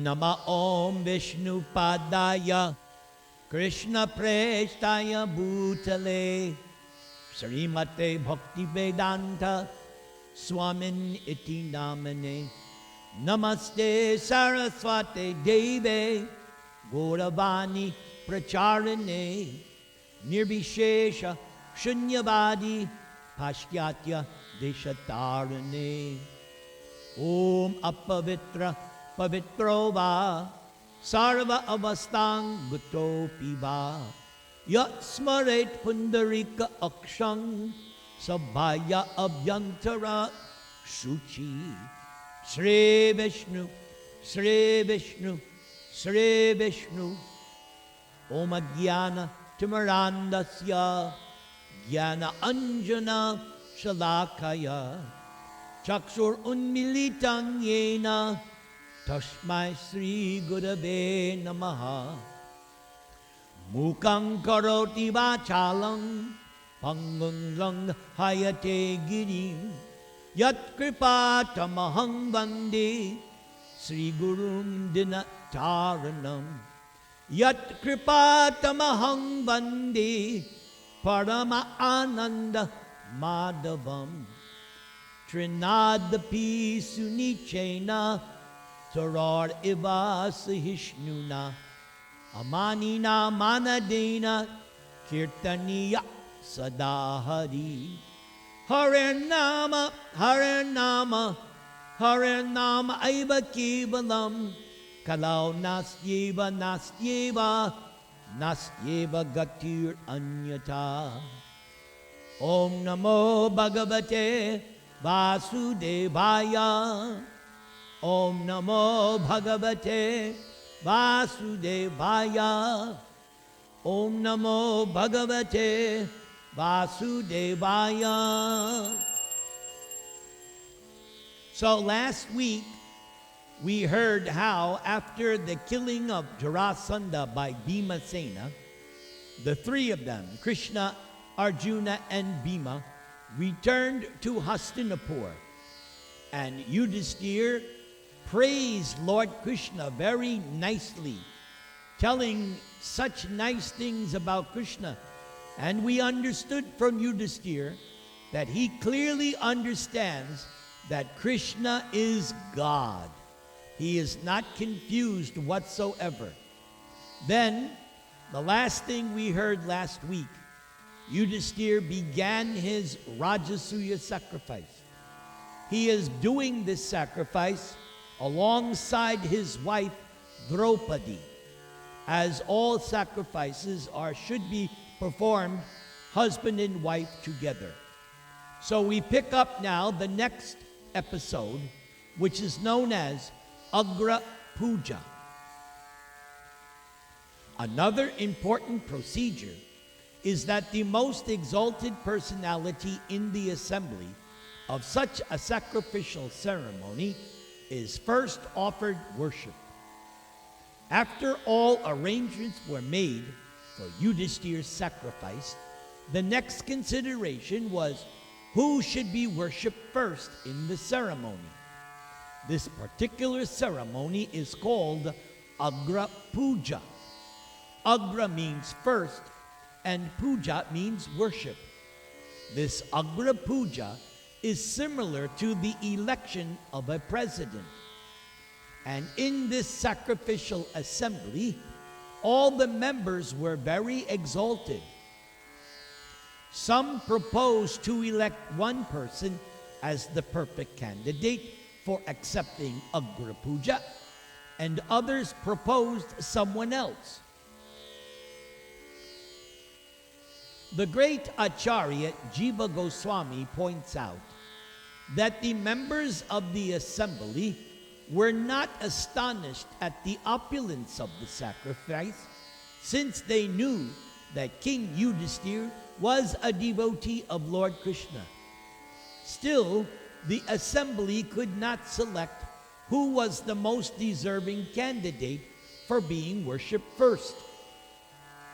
Nama Om Vishnu Padaya Krishna Prestaya Bhutale Srimate Bhakti Vedanta Swamin Iti Namane Namaste Saraswate Deve Gauravani Pracharane Nirvishesha Shunyavadi Pashyatya Deshatarane Om Apavitra Pavitro Va Sarva Avastang Gutopi Va Yat Smaret Pundarika Akshang Sabhaya Abhyantara Shuchi Sri Vishnu Sri Vishnu Sri Vishnu Om Agyana Timarandasya Jnana Anjana Shalakaya Chakshur Unmilitang Yena Tashmai Sri Gurave Namaha Mukang Karoti Vachalang Pangung Lang Hayate Girim Yat Kripa Tamahang Vande Sri Gurum Dinataranam Yat Kripa Tamahang Vande Parama Ananda Madhavam Trinadapi Sunichena Tarar Iva Sahishnuna Amanina Manadena Kirtaniya Sadahari Haranama Haranama Haranama Aiva Kevalam Kalau Nastyeva Nastyeva Nastyeva Gatir Anyata Om Namo Bhagavate Vasudevaya Om Namo Bhagavate Vasudevaya Om Namo Bhagavate Vasudevaya. So last week we heard how after the killing of Jarasandha by Bhimasena, the three of them, Krishna, Arjuna, and Bhima, returned to Hastinapur. And Yudhisthira praised Lord Krishna very nicely, telling such nice things about Krishna. And we understood from Yudhisthira that he clearly understands that Krishna is God. He is not confused whatsoever. Then, the last thing we heard last week, Yudhisthira began his Rajasuya sacrifice. He is doing this sacrifice alongside his wife Draupadi, as all sacrifices should be performed husband and wife together. So we pick up now the next episode, which is known as Agra Puja. Another important procedure is that the most exalted personality in the assembly of such a sacrificial ceremony is first offered worship. After all arrangements were made for Yudhisthira's sacrifice, the next consideration was who should be worshipped first in the ceremony. This particular ceremony is called Agra Puja. Agra means first, and Puja means worship. This Agra Puja is similar to the election of a president. And in this sacrificial assembly, all the members were very exalted. Some proposed to elect one person as the perfect candidate for accepting Agra Puja, and others proposed someone else. The great Acharya Jiva Goswami points out that the members of the assembly were not astonished at the opulence of the sacrifice, since they knew that King Yudhisthira was a devotee of Lord Krishna. Still, the assembly could not select who was the most deserving candidate for being worshipped first.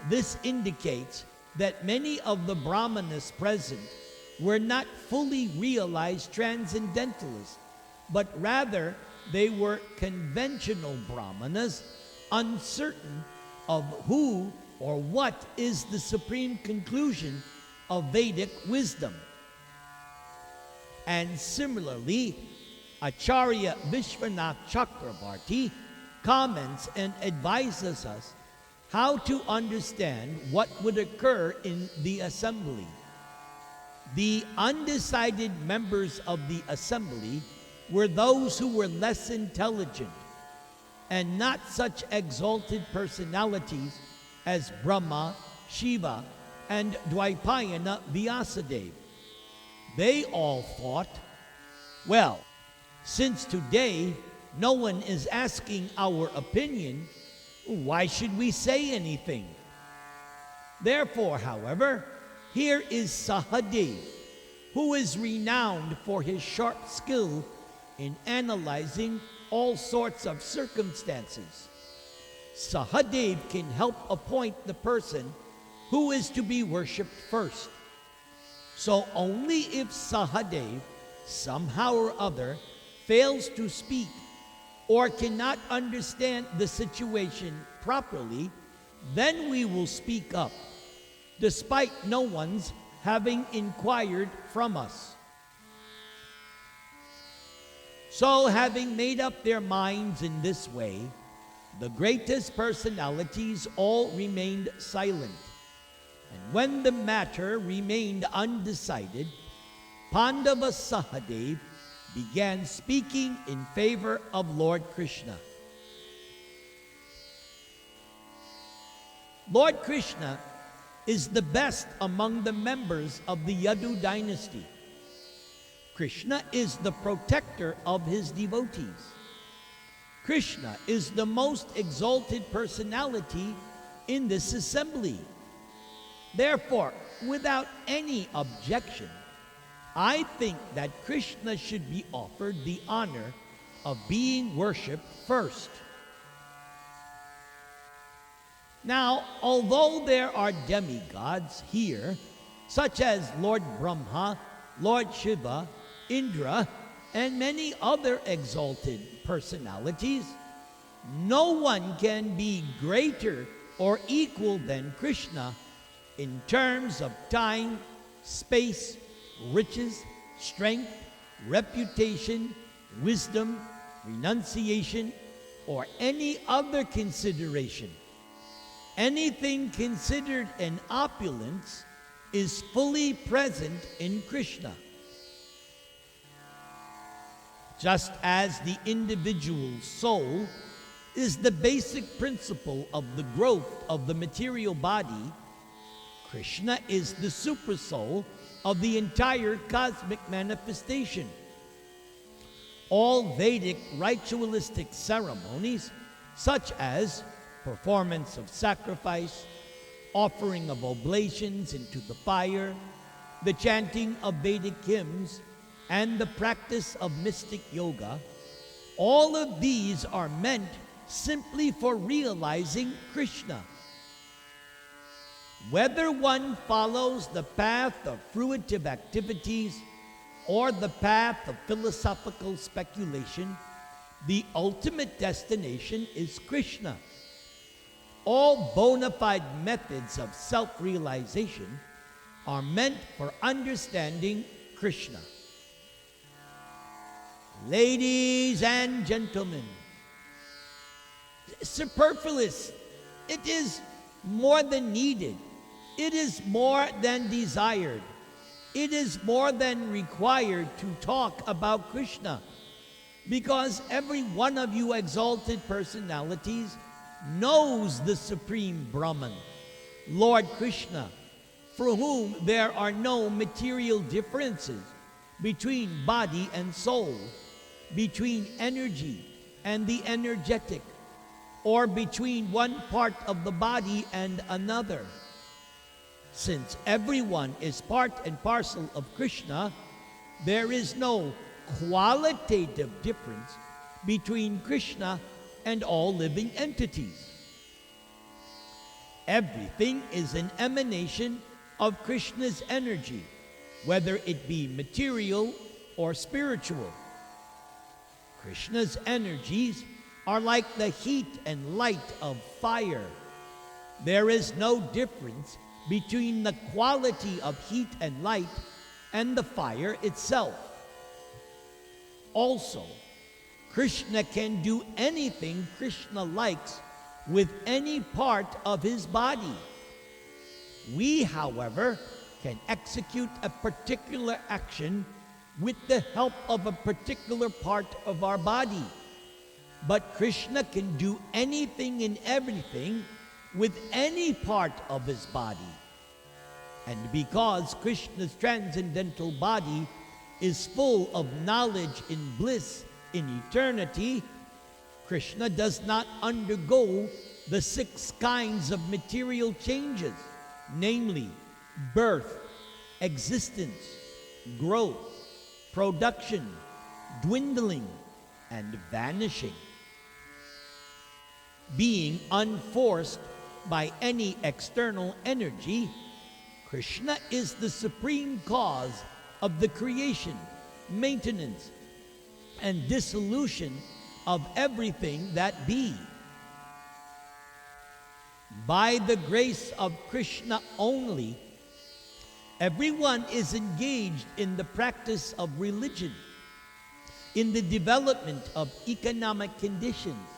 This indicates that many of the brahmanas present were not fully realized transcendentalists, but rather they were conventional brahmanas, uncertain of who or what is the supreme conclusion of Vedic wisdom. And similarly, Acharya Vishwanath Chakrabarti comments and advises us how to understand what would occur in the assembly. The undecided members of the assembly were those who were less intelligent, and not such exalted personalities as Brahma, Shiva, and Dvaipayana Vyasadeva. They all thought, well, since today no one is asking our opinion, why should we say anything? Therefore, however, here is Sahadev, who is renowned for his sharp skill in analyzing all sorts of circumstances. Sahadev can help appoint the person who is to be worshipped first. So only if Sahadev, somehow or other, fails to speak or cannot understand the situation properly, then we will speak up, despite no one's having inquired from us. So, having made up their minds in this way, the greatest personalities all remained silent. And when the matter remained undecided, Pandava Sahadev began speaking in favor of Lord Krishna. Lord Krishna is the best among the members of the Yadu dynasty. Krishna is the protector of his devotees. Krishna is the most exalted personality in this assembly. Therefore, without any objection, I think that Krishna should be offered the honor of being worshipped first. Now, although there are demigods here, such as Lord Brahma, Lord Shiva, Indra, and many other exalted personalities, no one can be greater or equal than Krishna in terms of time, space, riches, strength, reputation, wisdom, renunciation, or any other consideration. Anything considered an opulence is fully present in Krishna. Just as the individual soul is the basic principle of the growth of the material body, Krishna is the supersoul of the entire cosmic manifestation. All Vedic ritualistic ceremonies, such as performance of sacrifice, offering of oblations into the fire, the chanting of Vedic hymns, and the practice of mystic yoga, all of these are meant simply for realizing Krishna. Whether one follows the path of fruitive activities or the path of philosophical speculation, the ultimate destination is Krishna. All bona fide methods of self-realization are meant for understanding Krishna. Ladies and gentlemen, superfluous, it is more than needed. It is more than desired. It is more than required to talk about Krishna, because every one of you exalted personalities knows the Supreme Brahman, Lord Krishna, for whom there are no material differences between body and soul, between energy and the energetic, or between one part of the body and another. Since everyone is part and parcel of Krishna, there is no qualitative difference between Krishna and all living entities. Everything is an emanation of Krishna's energy, whether it be material or spiritual. Krishna's energies are like the heat and light of fire. There is no difference between the quality of heat and light and the fire itself. Also, Krishna can do anything Krishna likes with any part of his body. We, however, can execute a particular action with the help of a particular part of our body. But Krishna can do anything and everything with any part of his body. And because Krishna's transcendental body is full of knowledge and bliss in eternity, Krishna does not undergo the 6 kinds of material changes, namely birth, existence, growth, production, dwindling, and vanishing. Being unforced by any external energy, Krishna is the supreme cause of the creation, maintenance, and dissolution of everything that be. By the grace of Krishna only, everyone is engaged in the practice of religion, in the development of economic conditions,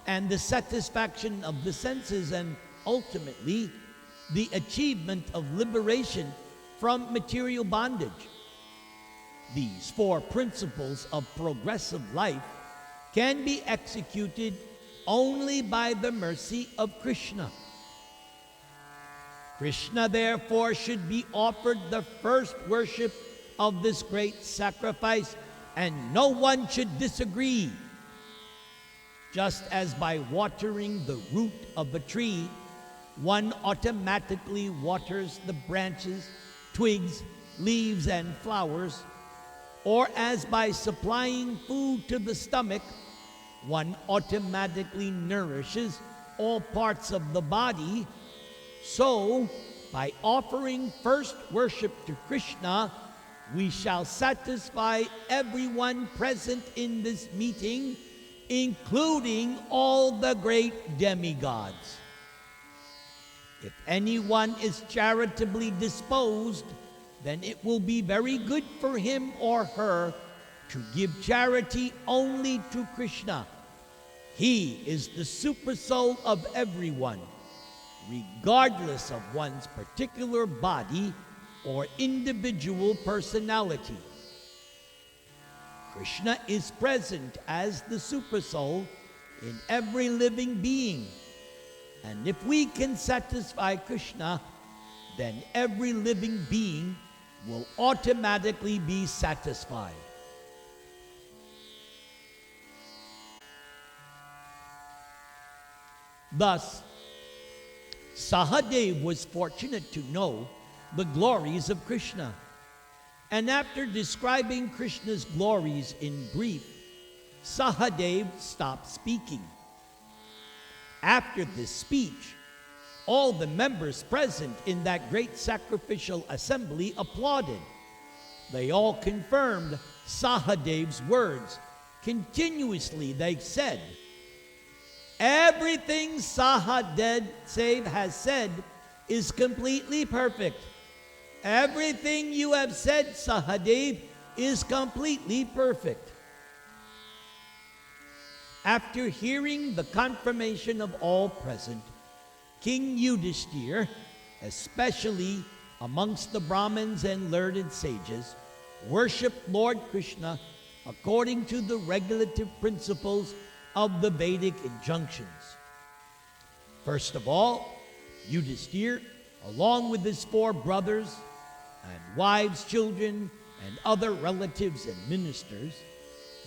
and the satisfaction of the senses, and ultimately, the achievement of liberation from material bondage. These 4 principles of progressive life can be executed only by the mercy of Krishna. Krishna, therefore, should be offered the first worship of this great sacrifice, and no one should disagree. Just as by watering the root of a tree, one automatically waters the branches, twigs, leaves, and flowers, or as by supplying food to the stomach, one automatically nourishes all parts of the body, so by offering first worship to Krishna, we shall satisfy everyone present in this meeting, including all the great demigods. If anyone is charitably disposed, then it will be very good for him or her to give charity only to Krishna. He is the supersoul of everyone, regardless of one's particular body or individual personality. Krishna is present as the supersoul in every living being. And if we can satisfy Krishna, then every living being will automatically be satisfied. Thus, Sahadev was fortunate to know the glories of Krishna. And after describing Krishna's glories in brief, Sahadev stopped speaking. After this speech, all the members present in that great sacrificial assembly applauded. They all confirmed Sahadev's words. Continuously they said, "Everything Sahadev has said is completely perfect. Everything you have said, Sahadev, is completely perfect." After hearing the confirmation of all present, King Yudhishthira, especially amongst the Brahmins and learned sages, worshiped Lord Krishna according to the regulative principles of the Vedic injunctions. First of all, Yudhishthira, along with his 4 brothers and wives, children, and other relatives and ministers,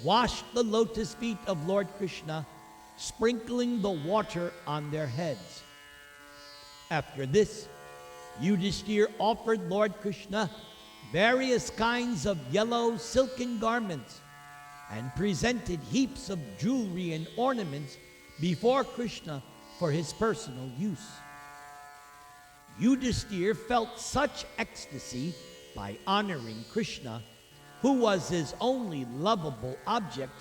washed the lotus feet of Lord Krishna, sprinkling the water on their heads. After this, Yudhishthira offered Lord Krishna various kinds of yellow silken garments and presented heaps of jewelry and ornaments before Krishna for his personal use. Yudhishthira felt such ecstasy by honoring Krishna, who was his only lovable object,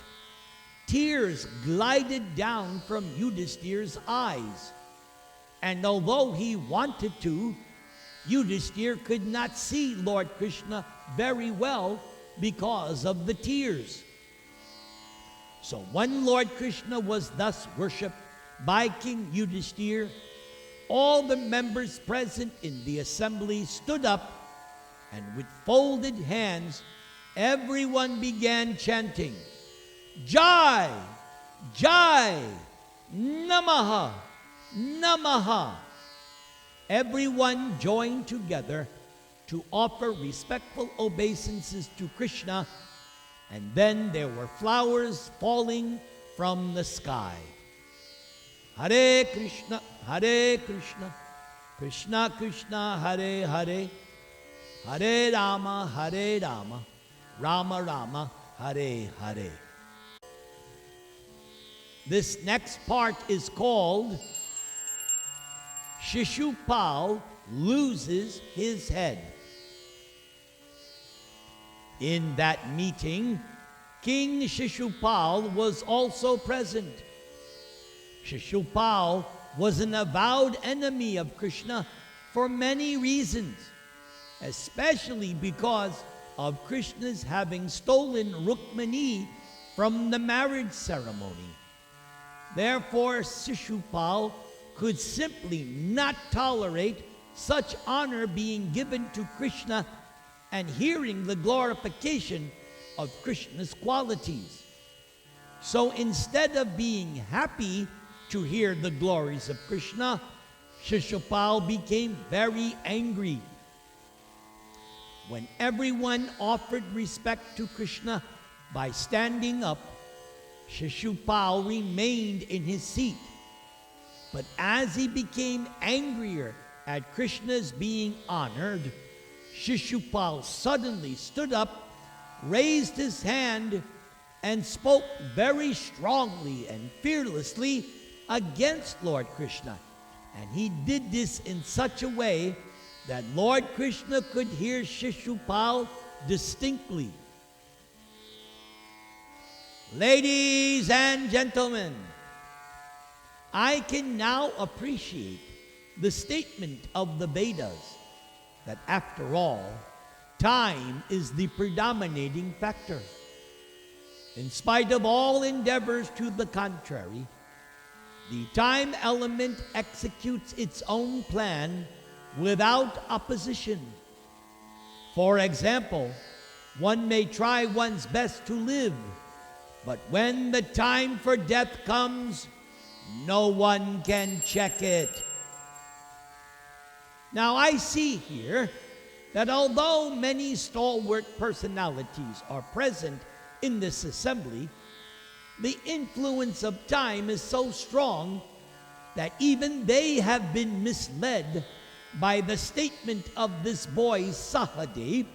tears glided down from Yudhishthir's eyes. And although he wanted to, Yudhishthir could not see Lord Krishna very well because of the tears. So when Lord Krishna was thus worshipped by King Yudhishthir, all the members present in the assembly stood up, and with folded hands, everyone began chanting, Jai, Jai, Namaha, Namaha. Everyone joined together to offer respectful obeisances to Krishna, and then there were flowers falling from the sky. Hare Krishna, Krishna Krishna, Hare Hare, Hare Rama, Rama Rama, Hare Hare. This next part is called Shishupal Loses His Head. In that meeting, King Shishupal was also present. Shishupal was an avowed enemy of Krishna for many reasons, especially because of Krishna's having stolen Rukmini from the marriage ceremony. Therefore, Shishupal could simply not tolerate such honor being given to Krishna and hearing the glorification of Krishna's qualities. So instead of being happy to hear the glories of Krishna, Shishupal became very angry. When everyone offered respect to Krishna by standing up, Shishupal remained in his seat. But as he became angrier at Krishna's being honored, Shishupal suddenly stood up, raised his hand, and spoke very strongly and fearlessly against Lord Krishna. And he did this in such a way that Lord Krishna could hear Shishupal distinctly. Ladies and gentlemen, I can now appreciate the statement of the Vedas that after all, time is the predominating factor. In spite of all endeavors to the contrary, the time element executes its own plan without opposition. For example, one may try one's best to live, but when the time for death comes, no one can check it. Now I see here that although many stalwart personalities are present in this assembly, the influence of time is so strong that even they have been misled by the statement of this boy Sahadev,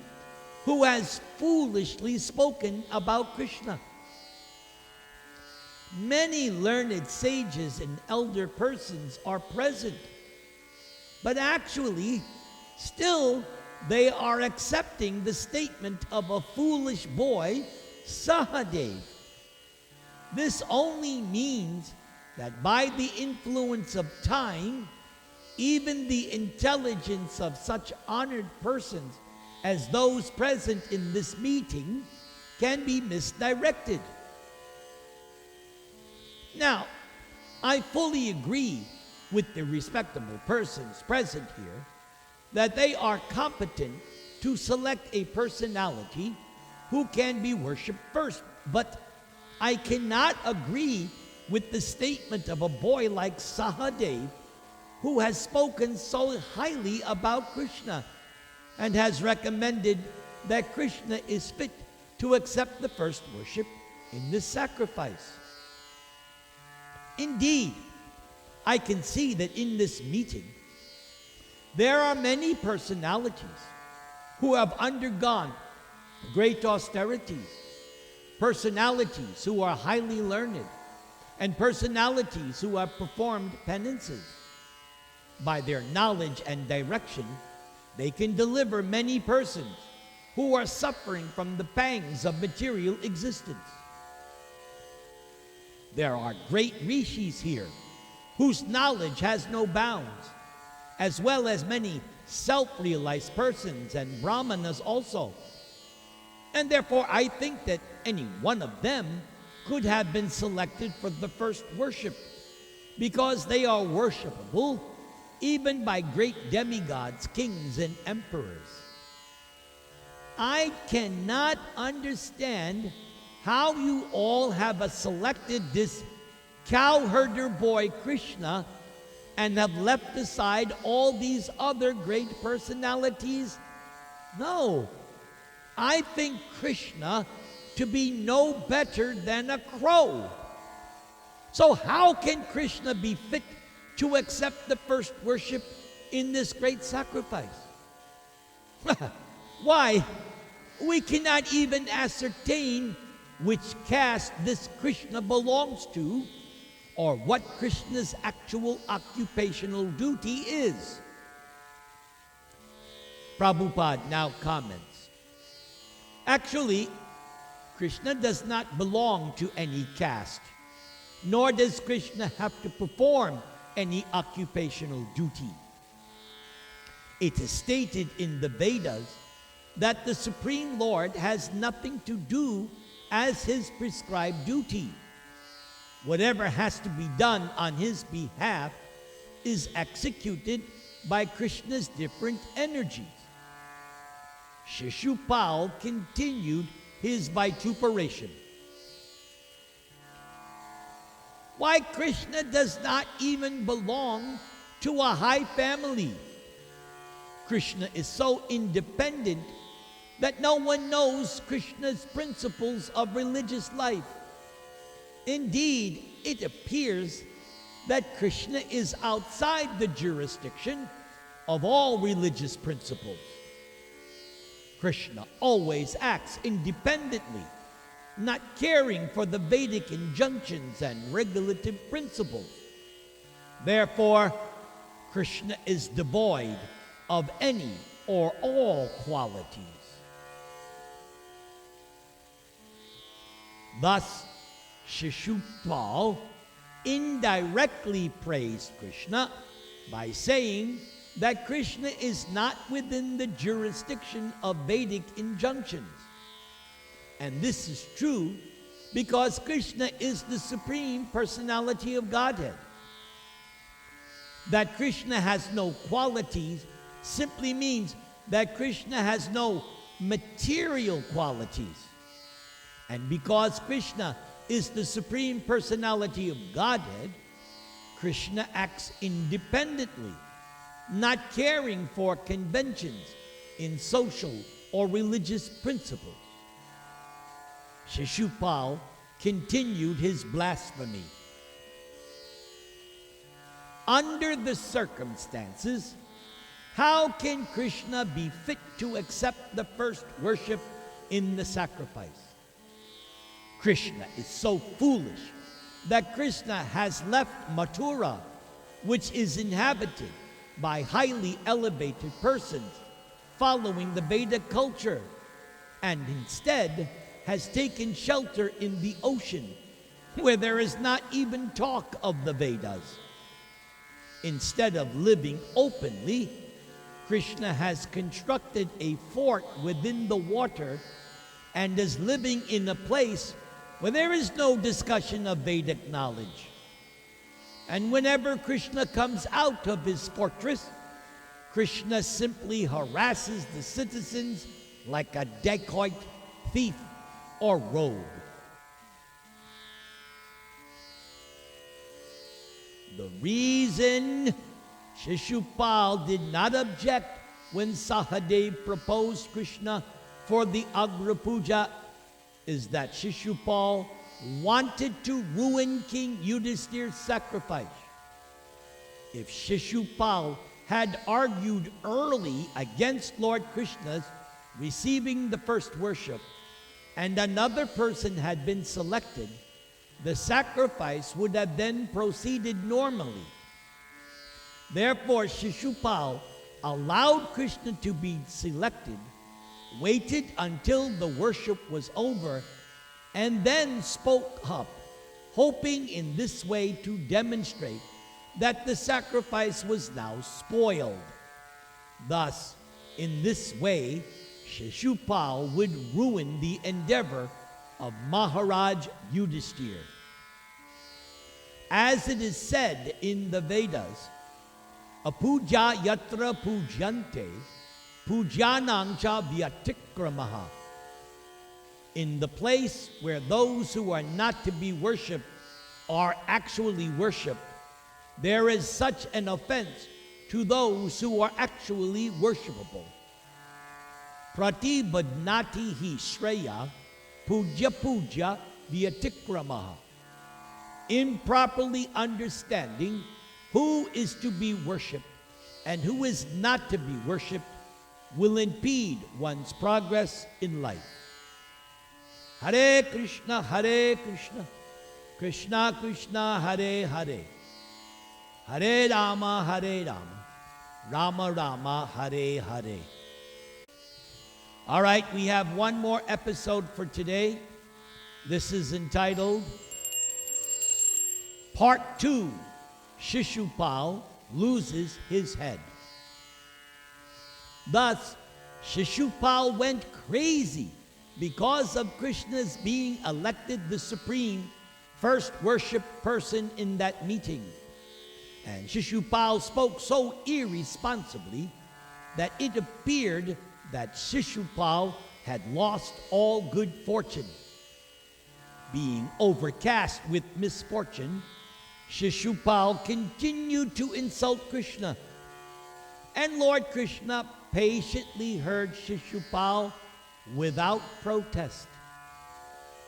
who has foolishly spoken about Krishna. Many learned sages and elder persons are present, but actually, still they are accepting the statement of a foolish boy, Sahadev. This only means that by the influence of time, even the intelligence of such honored persons as those present in this meeting can be misdirected. Now, I fully agree with the respectable persons present here that they are competent to select a personality who can be worshipped first, but I cannot agree with the statement of a boy like Sahadev, who has spoken so highly about Krishna and has recommended that Krishna is fit to accept the first worship in this sacrifice. Indeed, I can see that in this meeting, there are many personalities who have undergone great austerities, personalities who are highly learned, and personalities who have performed penances. By their knowledge and direction, they can deliver many persons who are suffering from the pangs of material existence. There are great rishis here whose knowledge has no bounds, as well as many self-realized persons and brahmanas also. And therefore I think that any one of them could have been selected for the first worship, because they are worshipable even by great demigods, kings, and emperors. I cannot understand how you all have selected this cowherder boy Krishna and have left aside all these other great personalities. No, I think Krishna to be no better than a crow. So how can Krishna be fit to accept the first worship in this great sacrifice? Why, we cannot even ascertain which caste this Krishna belongs to, or what Krishna's actual occupational duty is. Prabhupada now comments, actually, Krishna does not belong to any caste, nor does Krishna have to perform any occupational duty. It is stated in the Vedas that the Supreme Lord has nothing to do as his prescribed duty. Whatever has to be done on his behalf is executed by Krishna's different energies. Shishupal continued his vituperation. Why, Krishna does not even belong to a high family. Krishna is so independent that no one knows Krishna's principles of religious life. Indeed, it appears that Krishna is outside the jurisdiction of all religious principles. Krishna always acts independently, not caring for the Vedic injunctions and regulative principles. Therefore, Krishna is devoid of any or all qualities. Thus, Shishupal indirectly praised Krishna by saying that Krishna is not within the jurisdiction of Vedic injunctions. And this is true because Krishna is the Supreme Personality of Godhead. That Krishna has no qualities simply means that Krishna has no material qualities. And because Krishna is the Supreme Personality of Godhead, Krishna acts independently, not caring for conventions in social or religious principles. Shishupal continued his blasphemy. Under the circumstances, how can Krishna be fit to accept the first worship in the sacrifice? Krishna is so foolish that Krishna has left Mathura, which is inhabited by highly elevated persons following the Vedic culture, and instead has taken shelter in the ocean, where there is not even talk of the Vedas. Instead of living openly, Krishna has constructed a fort within the water and is living in a place where there is no discussion of Vedic knowledge. And whenever Krishna comes out of his fortress, Krishna simply harasses the citizens like a dacoit, thief, or rogue. The reason Shishupal did not object when Sahadev proposed Krishna for the Agra Puja is that Shishupal wanted to ruin King Yudhishthir's sacrifice. If Shishupal had argued early against Lord Krishna's receiving the first worship, and another person had been selected, the sacrifice would have then proceeded normally. Therefore, Shishupal allowed Krishna to be selected, waited until the worship was over, and then spoke up hoping in this way to demonstrate that the sacrifice was now spoiled. Thus, in this way, Shishupal would ruin the endeavor of Maharaj Yudhishthir. As it is said in the Vedas, apuja yatra pujante, pujanang cha vyatikramaha. In the place where those who are not to be worshipped are actually worshipped, there is such an offense to those who are actually worshipable. Pratibadnati hi shreya puja vyatikramaha. Improperly understanding who is to be worshipped and who is not to be worshipped will impede one's progress in life. Hare Krishna, Krishna Krishna, Hare Hare, Hare Rama, Rama Rama, Hare Hare. All right, we have one more episode for today. This is entitled Part 2, Shishupal Loses His Head. Thus, Shishupal went crazy because of Krishna's being elected the supreme first worship person in that meeting. And Shishupal spoke so irresponsibly that it appeared that Shishupal had lost all good fortune. Being overcast with misfortune, Shishupal continued to insult Krishna. And Lord Krishna patiently heard Shishupal without protest.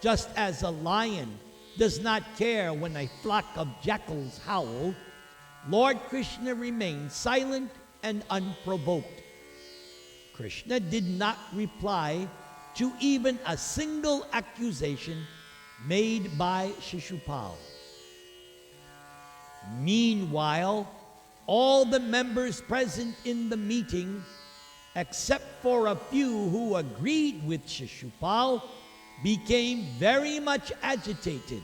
Just as a lion does not care when a flock of jackals howl, Lord Krishna remained silent and unprovoked. Krishna did not reply to even a single accusation made by Shishupal. Meanwhile, all the members present in the meeting, except for a few who agreed with Shishupal, became very much agitated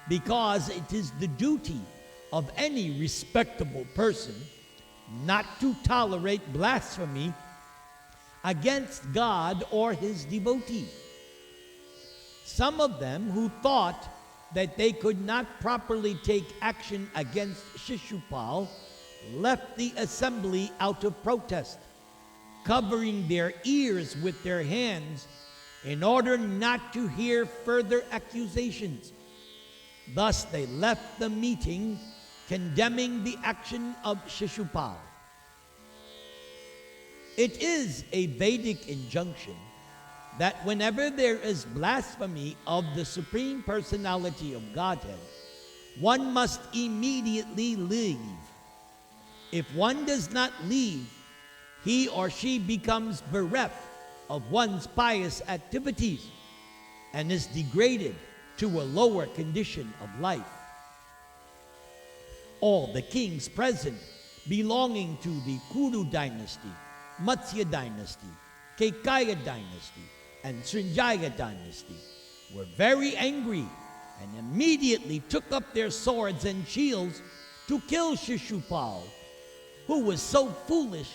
because it is the duty of any respectable person not to tolerate blasphemy against God or his devotee. Some of them who thought that they could not properly take action against Shishupal left the assembly out of protest, covering their ears with their hands in order not to hear further accusations. Thus they left the meeting condemning the action of Shishupal. It is a Vedic injunction that whenever there is blasphemy of the Supreme Personality of Godhead, one must immediately leave. If one does not leave, he or she becomes bereft of one's pious activities and is degraded to a lower condition of life. All the kings present belonging to the Kuru dynasty, Matsya dynasty, Kekaya dynasty, and Srinjaya dynasty were very angry and immediately took up their swords and shields to kill Shishupal, who was so foolish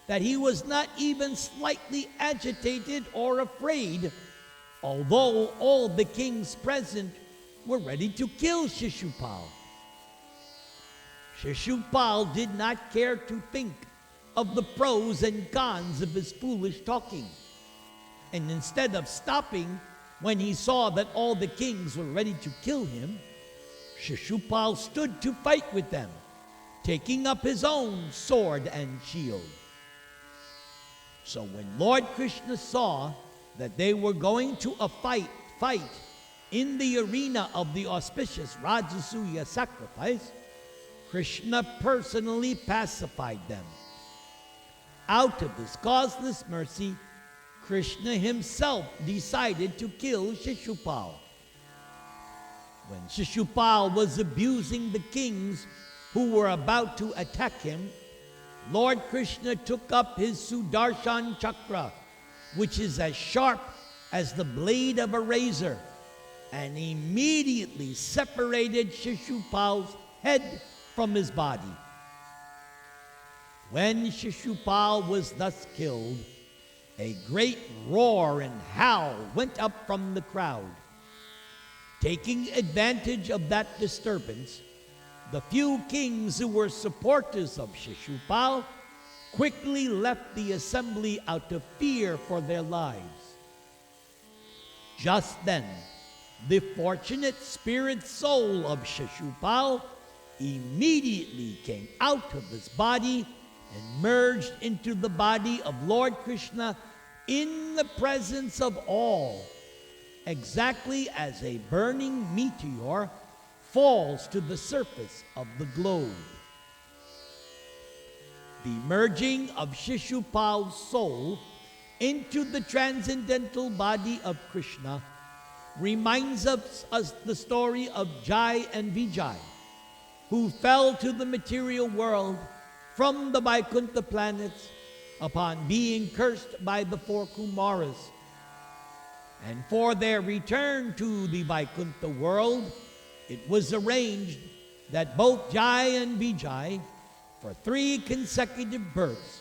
that he was not even slightly agitated or afraid, although all the kings present were ready to kill Shishupal. Shishupal did not care to think of the pros and cons of his foolish talking, and instead of stopping when he saw that all the kings were ready to kill him, Shishupal stood to fight with them, taking up his own sword and shield. So when Lord Krishna saw that they were going to a fight in the arena of the auspicious Rajasuya sacrifice, Krishna personally pacified them. Out of his causeless mercy, Krishna himself decided to kill Shishupal. When Shishupal was abusing the kings who were about to attack him, Lord Krishna took up his Sudarshan Chakra, which is as sharp as the blade of a razor, and immediately separated Shishupal's head from his body. When Shishupal was thus killed, a great roar and howl went up from the crowd. Taking advantage of that disturbance, the few kings who were supporters of Shishupal quickly left the assembly out of fear for their lives. Just then, the fortunate spirit soul of Shishupal immediately came out of his body and merged into the body of Lord Krishna in the presence of all, exactly as a burning meteor falls to the surface of the globe. The merging of Shishupal's soul into the transcendental body of Krishna reminds us the story of Jai and Vijay, who fell to the material world from the Vaikuntha planets upon being cursed by the four Kumaras. And for their return to the Vaikuntha world, it was arranged that both Jai and Vijay, for 3 consecutive births,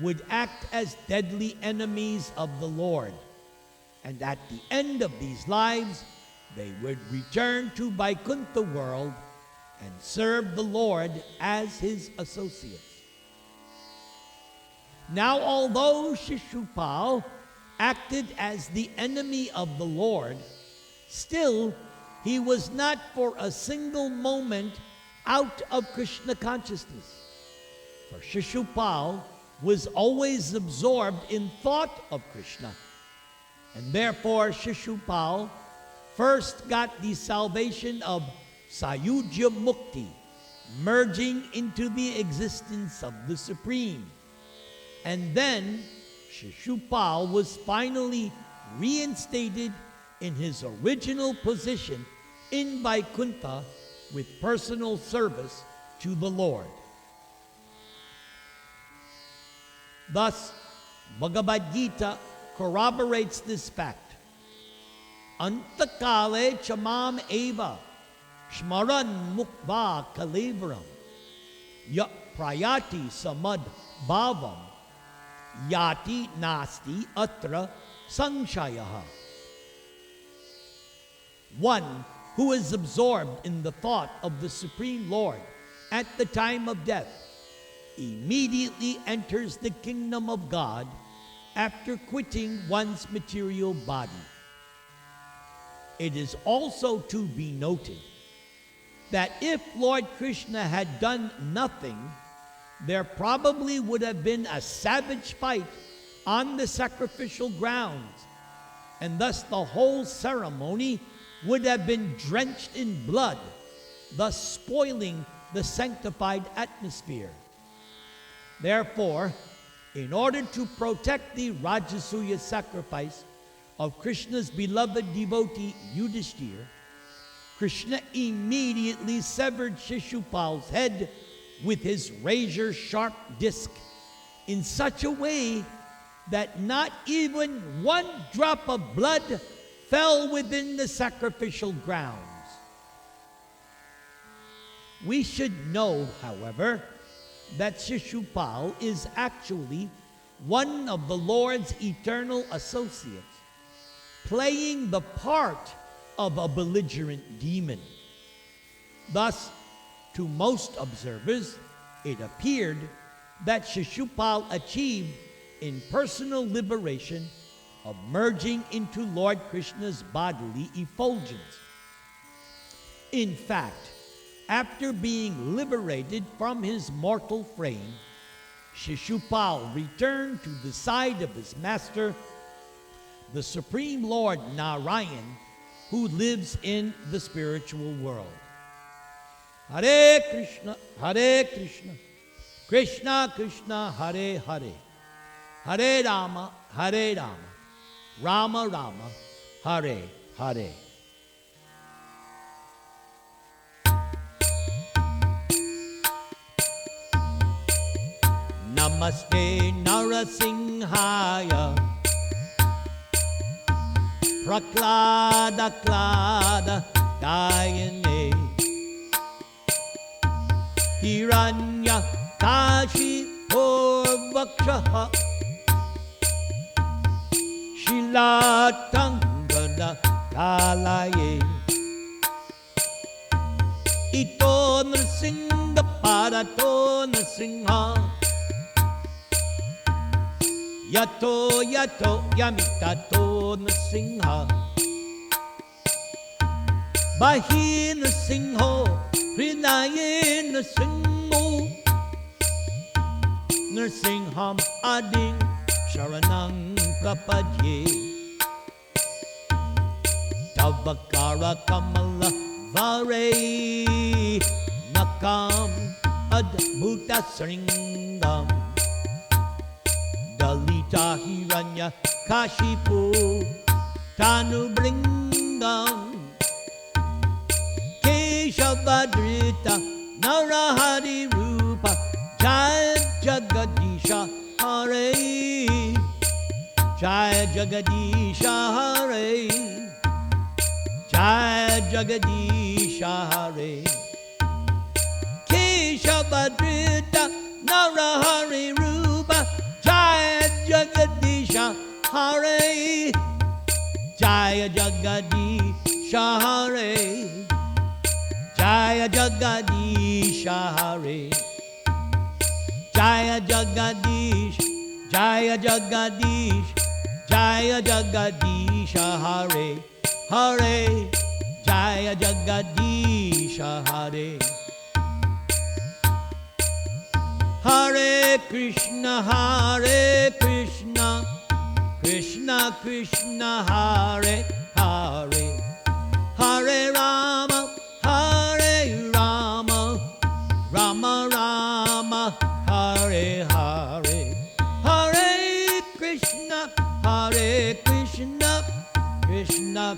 would act as deadly enemies of the Lord. And at the end of these lives, they would return to Vaikuntha world and serve the Lord as his associates. Now, although Shishupal acted as the enemy of the Lord, still he was not for a single moment out of Krishna consciousness. For Shishupal was always absorbed in thought of Krishna. And therefore Shishupal first got the salvation of Sayujya Mukti, merging into the existence of the Supreme. And then Shishupal was finally reinstated in his original position in Vaikuntha with personal service to the Lord. Thus, Bhagavad Gita corroborates this fact. Antakale chamam eva shmaran mukva kalevram ya prayati samad bhavam yati nasti atra sangshayaha. One who is absorbed in the thought of the Supreme Lord at the time of death immediately enters the kingdom of God after quitting one's material body. It is also to be noted that if Lord Krishna had done nothing, there probably would have been a savage fight on the sacrificial grounds, and thus the whole ceremony would have been drenched in blood, thus spoiling the sanctified atmosphere. Therefore, in order to protect the Rajasuya sacrifice of Krishna's beloved devotee Yudhishthira, Krishna immediately severed Shishupal's head with his razor-sharp disc in such a way that not even one drop of blood fell within the sacrificial grounds. We should know, however, that Shishupal is actually one of the Lord's eternal associates, playing the part of a belligerent demon. Thus, to most observers, it appeared that Shishupal achieved impersonal liberation of merging into Lord Krishna's bodily effulgence. In fact, after being liberated from his mortal frame, Shishupal returned to the side of his master, the Supreme Lord Narayan, who lives in the spiritual world. Hare Krishna, Krishna Krishna, Hare Hare, Hare Rama, Rama Rama, Hare Hare. Namaste Narasimhaya Praklada Klada Dayane Hiranya Kashi Purvakshaha Shilatangada Kalaye Ito Nrsinga Parato Nrsinga Yato Yato Yamitato Nrsinga Bahi Nrsinho Rinaye Nrsingo Nrsingham Ading Sharanang Prapadye Tavakara Kamala Vare Nakam Adbhuta Sringam Dalita Hiranya Kashipu Tanu Bringam Keshavadrita Narahari Rupa Jaya Jagadisha Hare Jaya Jagadisha Hare Jaya Jagadisha Hare Keshavadrita Narahari Rupa Jaya Jagadisha Hare Jaya Jagadisha Hare Jaya Jagadisha Hare Jaya Jagadish Jaya Jagadish Jaya Jagadisha Hare Hare Jaya Jagadisha Hare Hare Krishna Krishna Krishna Hare Hare Hare Rama Hare Rama Rama Rama Hare Hare Hare Krishna Krishna Krishna